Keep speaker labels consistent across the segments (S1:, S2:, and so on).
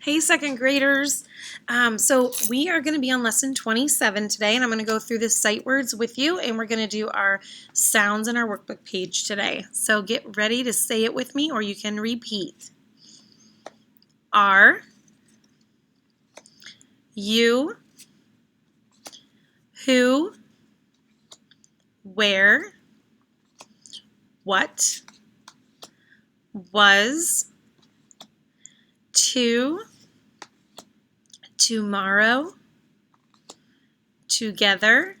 S1: Hey, second graders. So we are going to be on lesson 27 today, and I'm going to go through the sight words with you, and we're going to do our sounds in our workbook page today. So get ready to say it with me, or you can repeat. Are, you, who, where, what, was, to, tomorrow, together,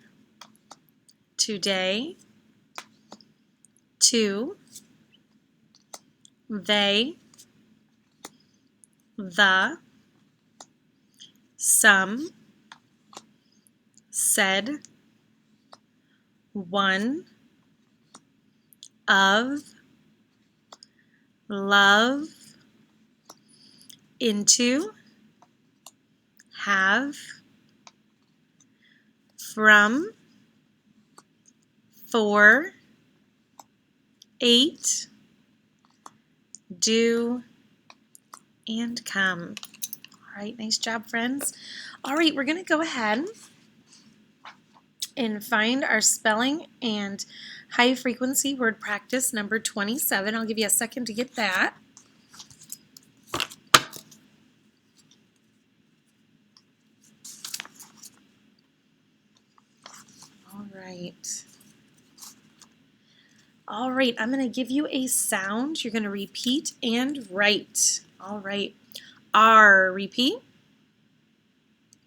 S1: today, to, they, the, some, said, one, of, love, into, have, from, for, 8, do, and come. All right, nice job, friends. All right, we're going to go ahead and find our spelling and high frequency word practice number 27. I'll give you a second to get that. All right, I'm going to give you a sound. You're going to repeat and write. All right. R, repeat.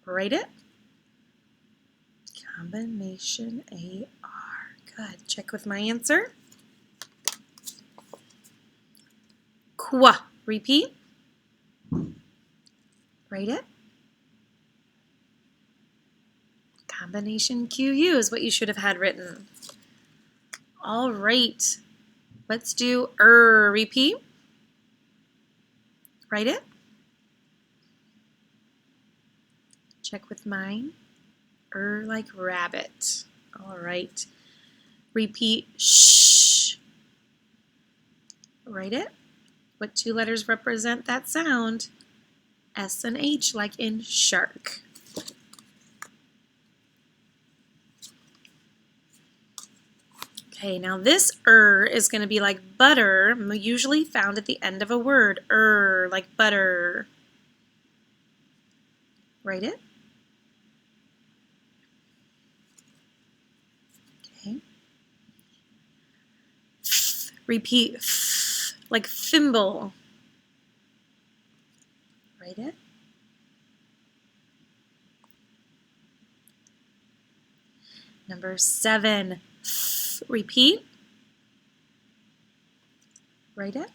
S1: Write it. Combination A-R. Good. Check with my answer. Qua, repeat. Write it. Combination Q-U is what you should have had written. All right. Let's do repeat. Write it. Check with mine. Like rabbit. All right. Repeat. Shh. Write it. What two letters represent that sound? S and H, like in shark. Okay, now this is going to be like butter, usually found at the end of a word. Like butter. Write it. Okay. Repeat. Like thimble. Write it. Number 7. Repeat. Write it.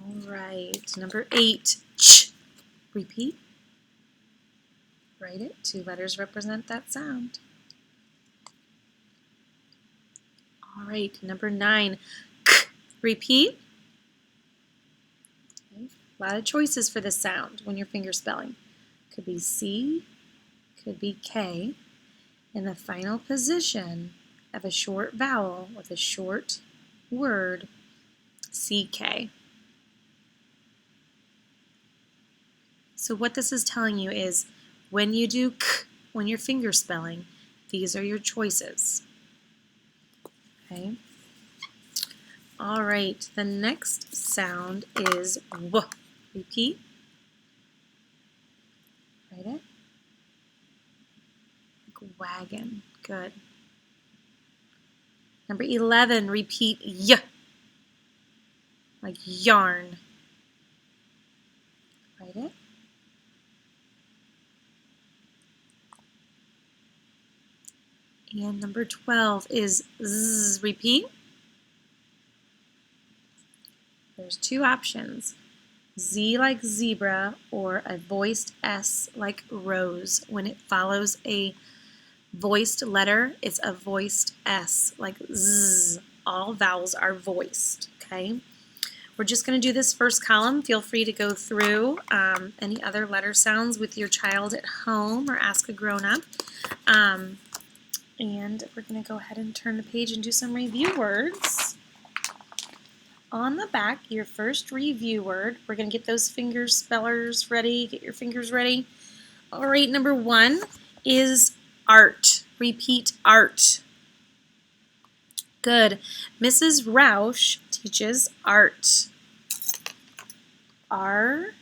S1: All right. Number 8. Ch. Repeat. Write it. 2 letters represent that sound. All right. Number 9. K. Repeat. Okay. A lot of choices for this sound when you're finger spelling. Could be C, could be K, in the final position of a short vowel with a short word, CK. So what this is telling you is when you do K, when you're finger spelling, these are your choices. Okay. All right, the next sound is W. Repeat. Write it. Like wagon. Good. Number 11, repeat Y. Like yarn. Write it. And number 12 is Z. Repeat. There's 2 options. Z like zebra or a voiced S like rose. When it follows a voiced letter, it's a voiced S like Z. All vowels are voiced, okay? We're just going to do this first column. Feel free to go through any other letter sounds with your child at home or ask a grown-up. And we're going to go ahead and turn the page and do some review words. on the back, your first review word, we're going to get those finger spellers ready. Get your fingers ready. All right, number 1 is art. Repeat, art. Good. Mrs. Roush teaches art. Art.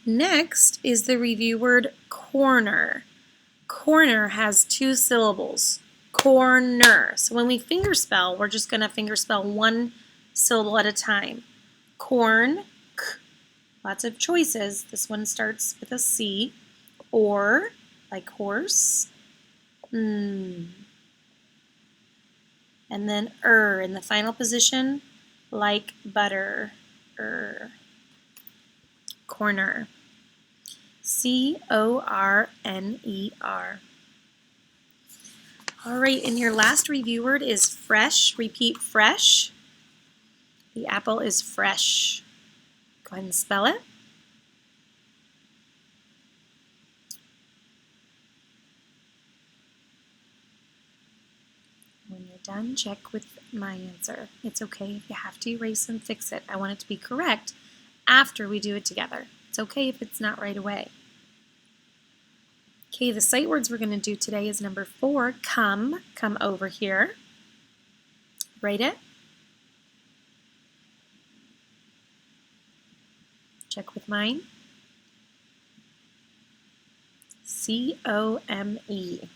S1: Next is the review word corner. Corner has 2 syllables. Corner. So when we fingerspell, we're just going to fingerspell 1 syllable at a time. Corn, k. Lots of choices. This one starts with a C. Or, like horse. And then in the final position, like butter. Corner. C-O-R-N-E-R. All right, and your last review word is fresh. Repeat, fresh. The apple is fresh. Go ahead and spell it. When you're done, check with my answer. It's okay if you have to erase and fix it. I want it to be correct after we do it together. It's okay if it's not right away. Okay, the sight words we're going to do today is number 4, come. Come over here. Write it. Check with mine. C-O-M-E.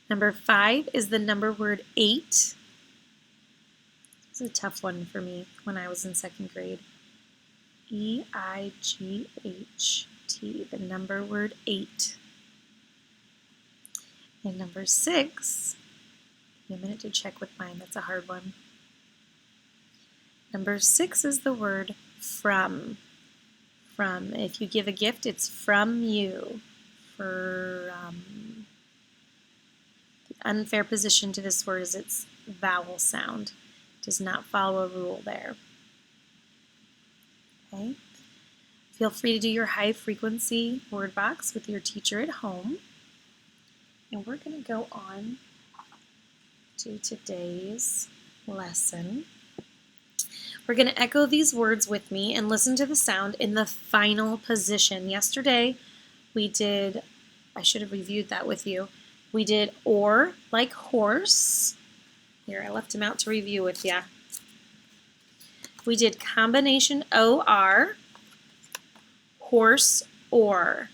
S1: Number 5 is the number word 8. This is a tough one for me when I was in 2nd grade. E-I-G-H-T, the number word 8. And number 6, give me a minute to check with mine, that's a hard one. Number 6 is the word from. From. If you give a gift, it's from you. The unfair position to this word is its vowel sound. It does not follow a rule there. Okay. Feel free to do your high frequency word box with your teacher at home. And we're going to go on to today's lesson. We're going to echo these words with me and listen to the sound in the final position. Yesterday we did, I should have reviewed that with you. We did or, like horse. Here, I left them out to review with you. We did combination O-R, horse or.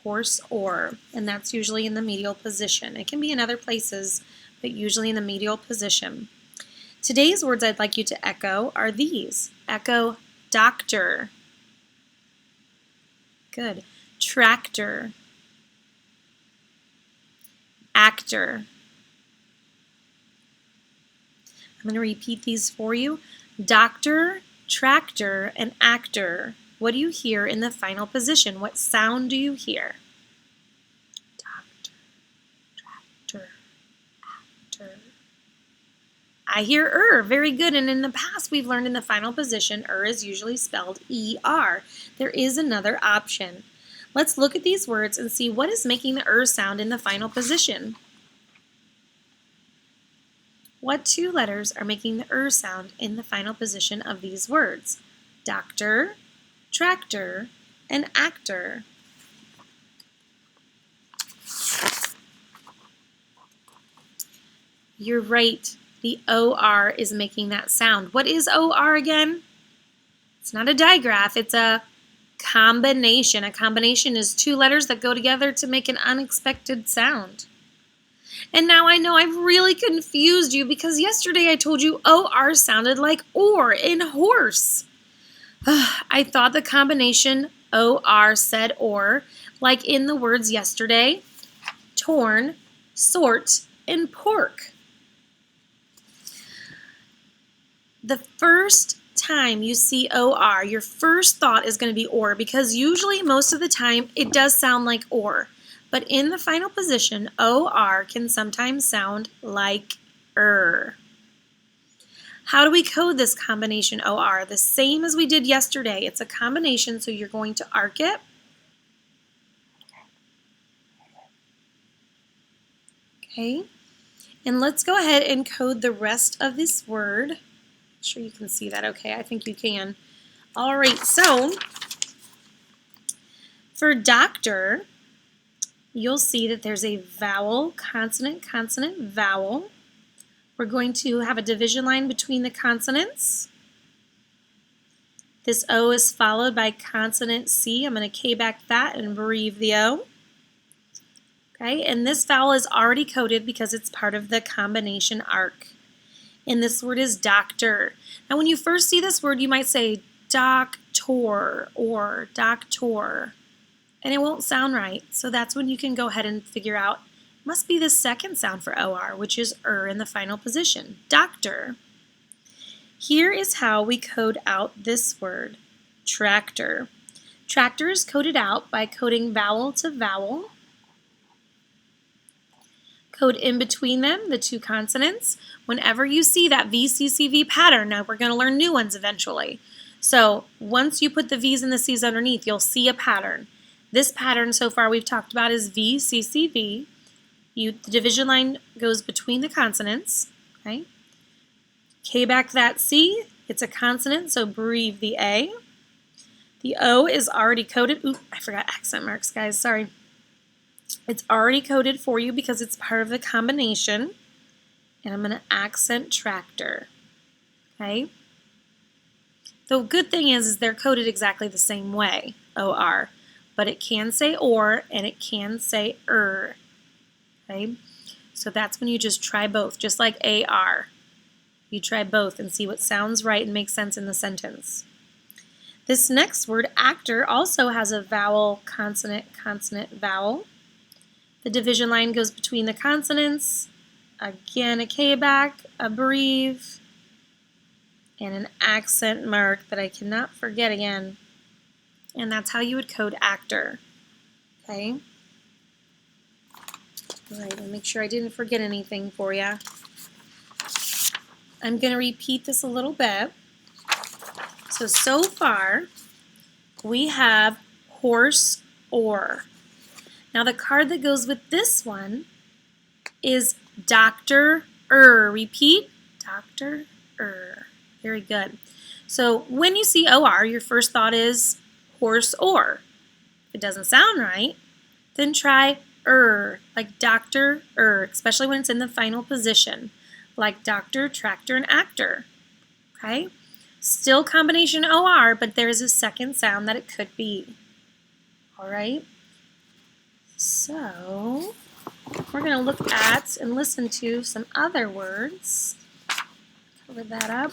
S1: Horse or, and that's usually in the medial position. It can be in other places, but usually in the medial position. Today's words I'd like you to echo are these. Echo doctor. Good. Tractor. Actor. I'm going to repeat these for you. Doctor, tractor, and actor. What do you hear in the final position? What sound do you hear? Doctor, tractor, actor. I hear Very good. And in the past, we've learned in the final position, is usually spelled E-R. There is another option. Let's look at these words and see what is making the sound in the final position. What 2 letters are making the sound in the final position of these words? Doctor, tractor, and actor. You're right. The O-R is making that sound. What is O-R again? It's not a digraph. It's a combination. A combination is 2 letters that go together to make an unexpected sound. And now I know I've really confused you because yesterday I told you O-R sounded like or in horse. I thought the combination O-R said or, like in the words yesterday, torn, sort, and pork. The first time you see O-R, your first thought is going to be or, because usually most of the time it does sound like or. But in the final position, O-R can sometimes sound like How do we code this combination OR? The same as we did yesterday. It's a combination, so you're going to arc it. Okay, and let's go ahead and code the rest of this word. Make sure you can see that okay. I think you can. All right, so for doctor, you'll see that there's a vowel, consonant, consonant, vowel. We're going to have a division line between the consonants. This O is followed by consonant C. I'm going to K back that and breathe the O. Okay, and this vowel is already coded because it's part of the combination arc. And this word is doctor. Now when you first see this word, you might say doctor or doctor, and it won't sound right. So that's when you can go ahead and figure out it must be the second sound for OR, which is in the final position, doctor. Here is how we code out this word, tractor. Tractor is coded out by coding vowel to vowel. Code in between them, the two consonants. Whenever you see that VCCV pattern, now we're going to learn new ones eventually. So once you put the V's and the C's underneath, you'll see a pattern. This pattern so far we've talked about is VCCV. The division line goes between the consonants. Okay. K back that C, it's a consonant, so breathe the A. The O is already coded. Oop, I forgot accent marks, guys, sorry. It's already coded for you because it's part of the combination. And I'm going to accent tractor. Okay. The good thing is they're coded exactly the same way, OR. But it can say or and it can say Okay. So that's when you just try both, just like AR. You try both and see what sounds right and makes sense in the sentence. This next word, actor, also has a vowel, consonant, consonant, vowel. The division line goes between the consonants. Again, a K back, a breathe, and an accent mark that I cannot forget again. And that's how you would code actor. Okay? All right, I'll make sure I didn't forget anything for you. I'm going to repeat this a little bit. So far, we have horse or. Now the card that goes with this one is doctor Repeat, doctor Very good. So when you see OR, your first thought is horse or. If it doesn't sound right, then try like doctor especially when it's in the final position, like doctor, tractor, and actor. Okay? Still combination OR, but there's a second sound that it could be. All right? So we're going to look at and listen to some other words. Cover that up.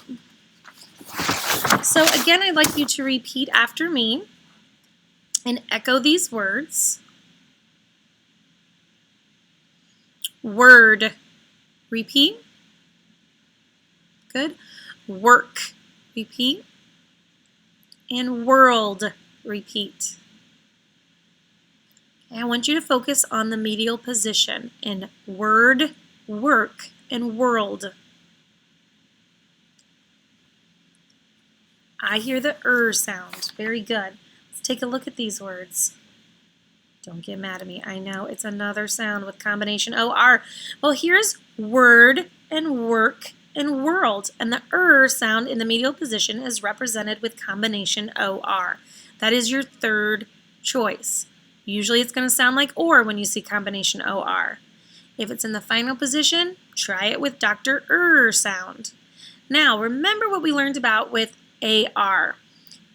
S1: So again, I'd like you to repeat after me and echo these words. Word. Repeat. Good. Work. Repeat. And world. Repeat. Okay, I want you to focus on the medial position in word, work, and world. I hear the sound. Very good. Let's take a look at these words. Don't get mad at me. I know it's another sound with combination OR. Well, here's word and work and world. And the sound in the medial position is represented with combination OR. That is your third choice. Usually it's going to sound like or when you see combination OR. If it's in the final position, try it with Dr. sound. Now, remember what we learned about with AR.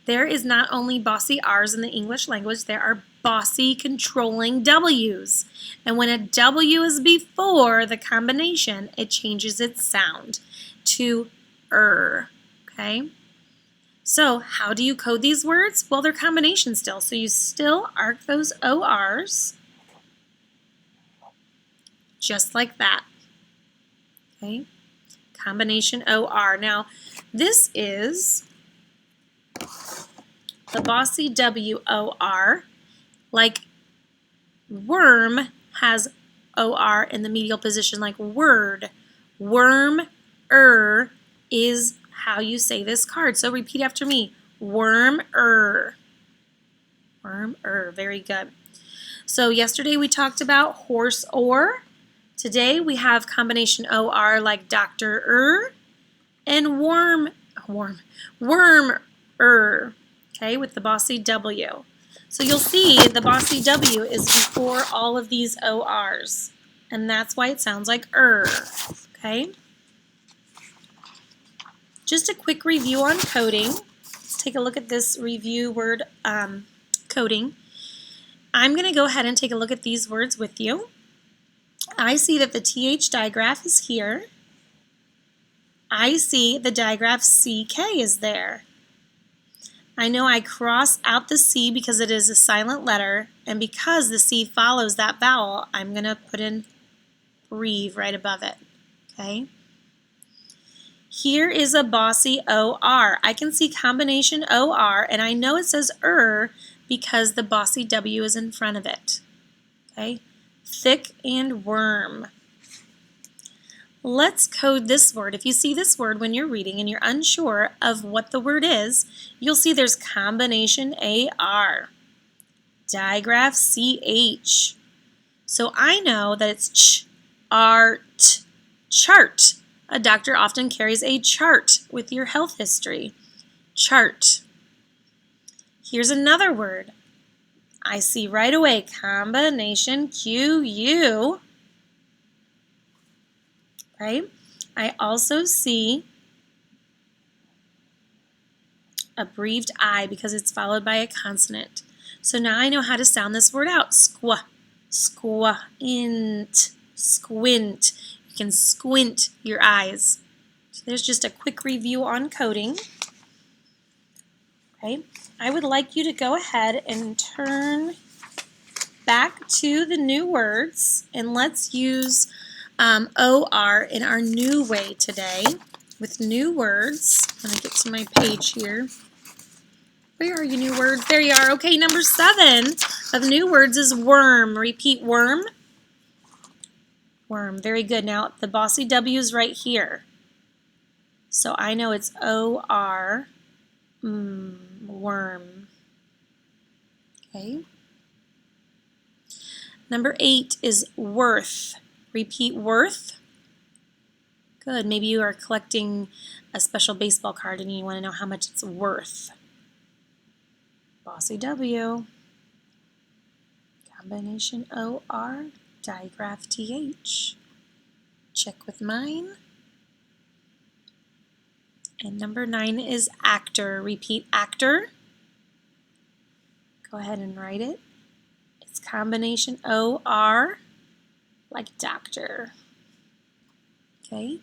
S1: There is not only bossy R's in the English language, there are bossy controlling W's. And when a W is before the combination, it changes its sound to okay? So how do you code these words? Well, they're combinations still, so you still arc those ORs just like that, okay? Combination OR. Now, this is the bossy WOR, like worm has OR in the medial position like word. Worm, is how you say this card. So repeat after me. Worm-er. Worm-er. Very good. So yesterday we talked about horse-or. Today we have combination OR like doctor-er and worm-er, okay, with the bossy W. So you'll see the bossy W is before all of these ORs, and that's why it sounds like okay? Just a quick review on coding. Let's take a look at this review word coding. I'm going to go ahead and take a look at these words with you. I see that the TH digraph is here. I see the digraph CK is there. I know I cross out the C because it is a silent letter, and because the C follows that vowel, I'm going to put in breathe right above it, okay? Here is a bossy OR. I can see combination OR, and I know it says because the bossy W is in front of it, okay? Thick and worm. Let's code this word. If you see this word when you're reading and you're unsure of what the word is, you'll see there's combination AR, digraph CH. So I know that it's chart. A doctor often carries a chart with your health history. Chart. Here's another word. I see right away combination QU. Right? I also see a breathed I because it's followed by a consonant. So now I know how to sound this word out. Squa, squint, squint. You can squint your eyes. So there's just a quick review on coding. Okay? I would like you to go ahead and turn back to the new words, and let's use OR in our new way today with new words. When I get to my page here. Where are you, new words? There you are. Okay, number 7 of new words is worm. Repeat, worm. Worm. Very good. Now, the bossy W is right here. So I know it's OR, worm. Okay. Number 8 is worth. Repeat, worth. Good. Maybe you are collecting a special baseball card and you want to know how much it's worth. Bossy W. Combination OR, digraph TH. Check with mine. And number 9 is actor. Repeat, actor. Go ahead and write it. It's combination OR, like doctor. Okay.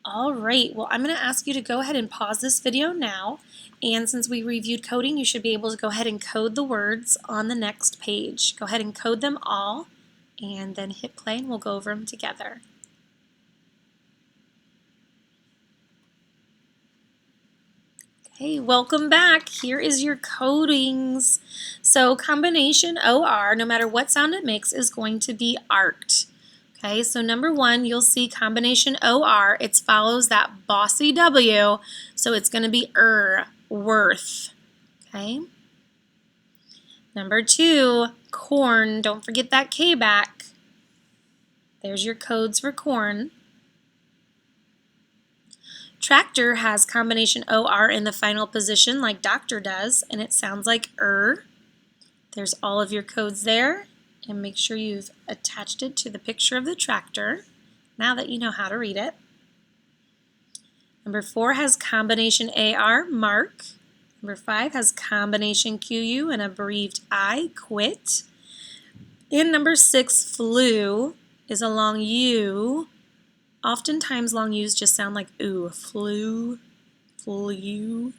S1: All right, well, I'm going to ask you to go ahead and pause this video now, and since we reviewed coding, you should be able to go ahead and code the words on the next page. Go ahead and code them all, and then hit play, and we'll go over them together. Okay, welcome back. Here is your codings. So combination OR, no matter what sound it makes, is going to be arced. Okay, so number 1, you'll see combination OR. It follows that bossy W, so it's going to be worth. Okay. Number 2, corn. Don't forget that K back. There's your codes for corn. Tractor has combination OR in the final position like doctor does, and it sounds like There's all of your codes there. And make sure you've attached it to the picture of the tractor now that you know how to read it. Number 4 has combination AR, mark. Number 5 has combination QU and a bereaved I, quit. And number 6, flew, is a long U. Oftentimes long U's just sound like ooh, flew, flew,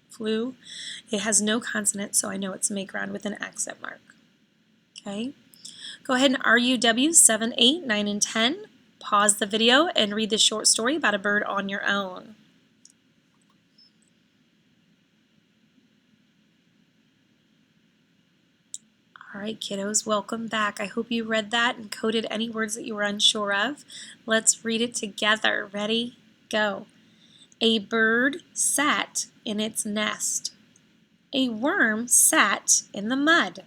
S1: flew. It has no consonant, so I know it's make round with an accent mark. Okay. Go ahead and RUW 7, 8, 9, and 10. Pause the video and read the short story about a bird on your own. All right, kiddos, welcome back. I hope you read that and coded any words that you were unsure of. Let's read it together. Ready? Go. A bird sat in its nest. A worm sat in the mud.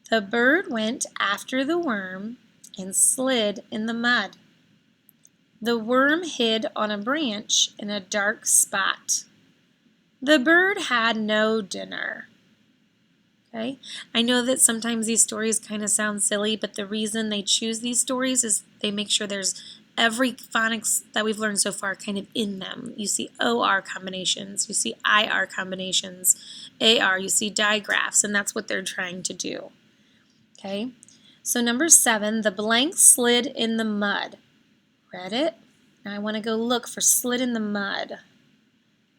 S1: The bird went after the worm and slid in the mud. The worm hid on a branch in a dark spot. The bird had no dinner. Okay? I know that sometimes these stories kind of sound silly, but the reason they choose these stories is they make sure there's every phonics that we've learned so far kind of in them. You see OR combinations, you see IR combinations, AR, you see digraphs, and that's what they're trying to do. Okay? So number 7, the blank slid in the mud. Read it? Now I want to go look for slid in the mud.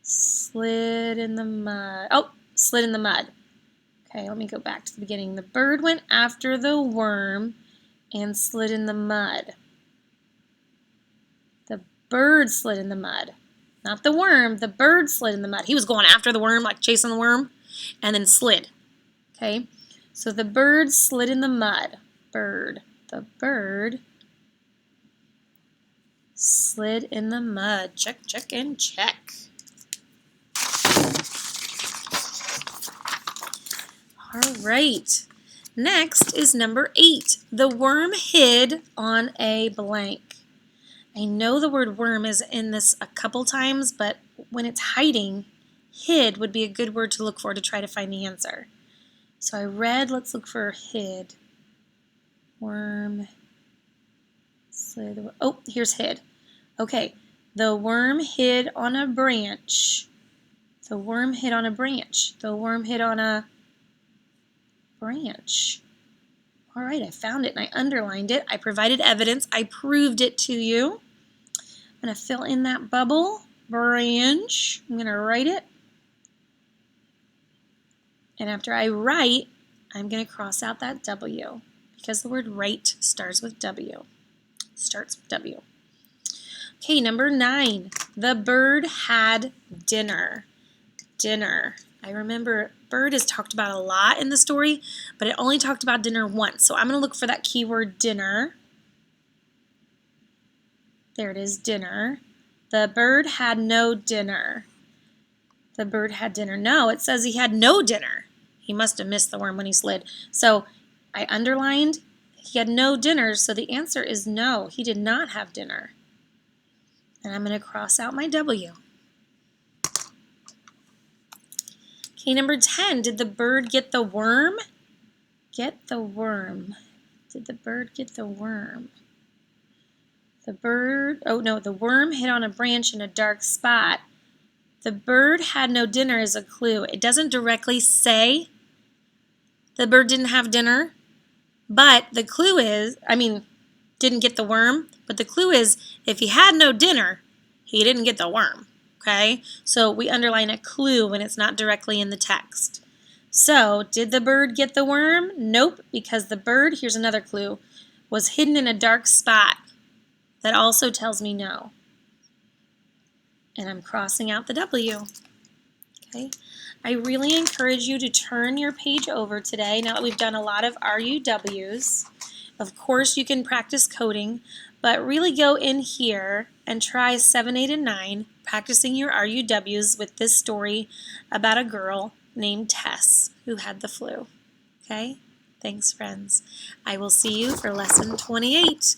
S1: Slid in the mud. Oh, slid in the mud. Okay, let me go back to the beginning. The bird went after the worm and slid in the mud. The bird slid in the mud. Not the worm, the bird slid in the mud. He was going after the worm, like chasing the worm, and then slid. Okay, so the bird slid in the mud. Bird. The bird slid in the mud. Check, check, and check. All right. Next is number 8. The worm hid on a blank. I know the word worm is in this a couple times, but when it's hiding, hid would be a good word to look for to try to find the answer. So I read, let's look for hid. Worm, slid. Oh, here's hid. Okay, the worm hid on a branch. The worm hid on a branch. The worm hid on a branch. All right, I found it and I underlined it. I provided evidence. I proved it to you. I'm going to fill in that bubble. Branch. I'm going to write it. And after I write, I'm going to cross out that W because the word write starts with W. Starts with W. Okay, number 9. The bird had dinner. Dinner. I remember bird is talked about a lot in the story, but it only talked about dinner once. So I'm going to look for that keyword dinner. There it is, dinner. The bird had no dinner. The bird had dinner. No, it says he had no dinner. He must have missed the worm when he slid. So I underlined he had no dinner, so the answer is no. He did not have dinner. And I'm going to cross out my W. Okay, number 10, did the bird get the worm? Get the worm. Did the bird get the worm? The bird, oh no, the worm hid on a branch in a dark spot. The bird had no dinner is a clue. It doesn't directly say the bird didn't have dinner, but the clue is, didn't get the worm, but the clue is if he had no dinner, he didn't get the worm. Okay, so we underline a clue when it's not directly in the text. So, did the bird get the worm? Nope, because the bird, here's another clue, was hidden in a dark spot. That also tells me no. And I'm crossing out the W. Okay, I really encourage you to turn your page over today now that we've done a lot of RUWs. Of course, you can practice coding, but really go in here and try 7, 8, and 9, practicing your RUWs with this story about a girl named Tess who had the flu. Okay? Thanks, friends. I will see you for lesson 28.